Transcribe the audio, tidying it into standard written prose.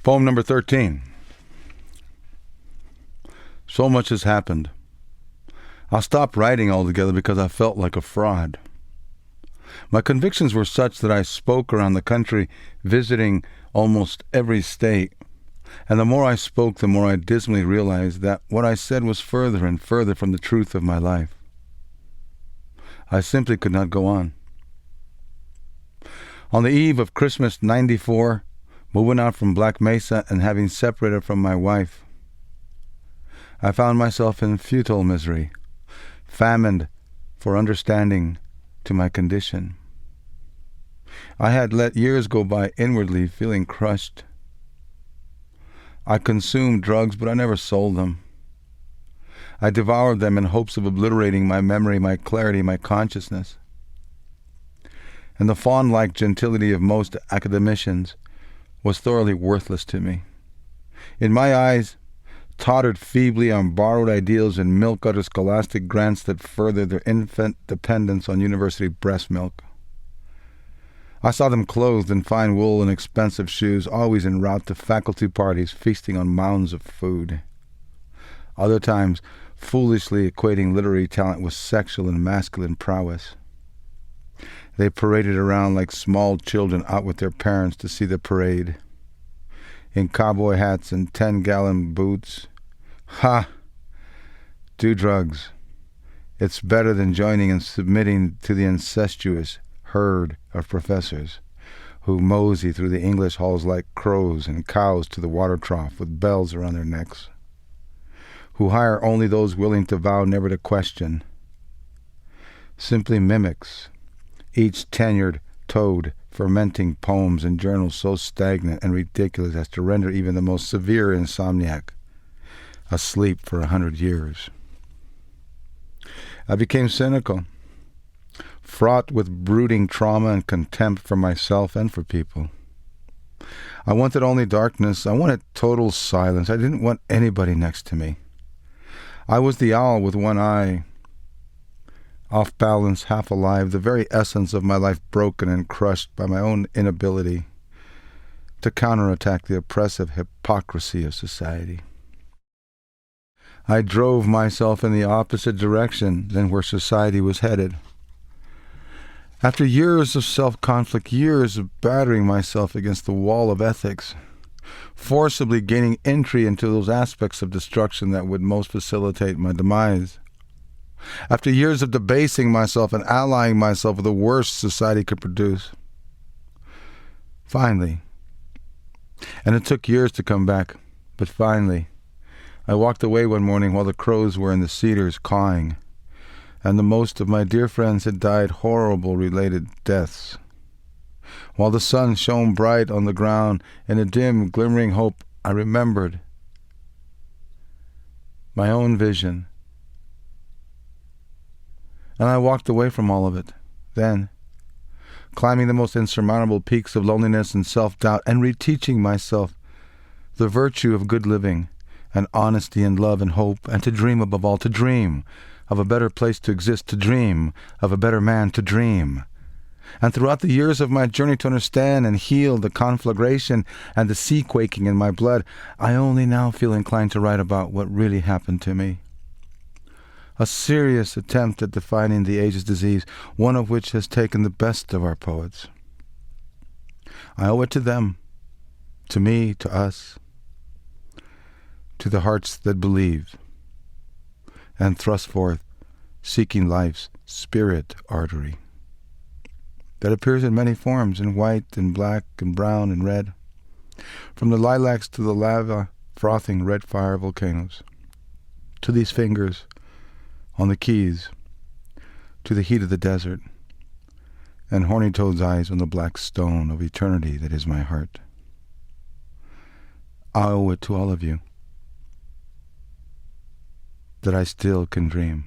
Poem number 13. So much has happened. I stopped writing altogether because I felt like a fraud. My convictions were such that I spoke around the country, visiting almost every state. And the more I spoke, the more I dismally realized that what I said was further and further from the truth of my life. I simply could not go on. On the eve of Christmas '94, moving out from Black Mesa and having separated from my wife, I found myself in futile misery, famined for understanding to my condition. I had let years go by inwardly feeling crushed. I consumed drugs, but I never sold them. I devoured them in hopes of obliterating my memory, my clarity, my consciousness. And the fawn-like gentility of most academicians was thoroughly worthless to me. In my eyes, tottered feebly on borrowed ideals and milk-udder scholastic grants that furthered their infant dependence on university breast milk. I saw them clothed in fine wool and expensive shoes, always en route to faculty parties, feasting on mounds of food. Other times, foolishly equating literary talent with sexual and masculine prowess. They paraded around like small children out with their parents to see the parade. In cowboy hats and 10-gallon boots. Ha! Do drugs. It's better than joining and submitting to the incestuous herd of professors who mosey through the English halls like crows and cows to the water trough with bells around their necks, who hire only those willing to vow never to question. Simply mimics, each tenured toad fermenting poems and journals so stagnant and ridiculous as to render even the most severe insomniac asleep for 100 years. I became cynical, fraught with brooding trauma and contempt for myself and for people. I wanted only darkness. I wanted total silence. I didn't want anybody next to me. I was the owl with one eye, off balance, half alive, the very essence of my life broken and crushed by my own inability to counterattack the oppressive hypocrisy of society. I drove myself in the opposite direction than where society was headed. After years of self-conflict, years of battering myself against the wall of ethics, forcibly gaining entry into those aspects of destruction that would most facilitate my demise, after years of debasing myself and allying myself with the worst society could produce, finally, and it took years to come back, but finally, I walked away one morning while the crows were in the cedars cawing, and the most of my dear friends had died horrible related deaths. While the sun shone bright on the ground in a dim, glimmering hope, I remembered my own vision. And I walked away from all of it. Then, climbing the most insurmountable peaks of loneliness and self-doubt, and reteaching myself the virtue of good living, and honesty and love and hope, and to dream above all, to dream of a better place to exist, to dream of a better man to dream. And throughout the years of my journey to understand and heal the conflagration and the sea quaking in my blood, I only now feel inclined to write about what really happened to me. A serious attempt at defining the age's disease, one of which has taken the best of our poets. I owe it to them, to me, to us, to the hearts that believe and thrust forth, seeking life's spirit artery that appears in many forms, in white and black and brown and red, from the lilacs to the lava frothing red fire volcanoes, to these fingers on the keys, to the heat of the desert, and horny toad's eyes on the black stone of eternity that is my heart. I owe it to all of you that I still can dream.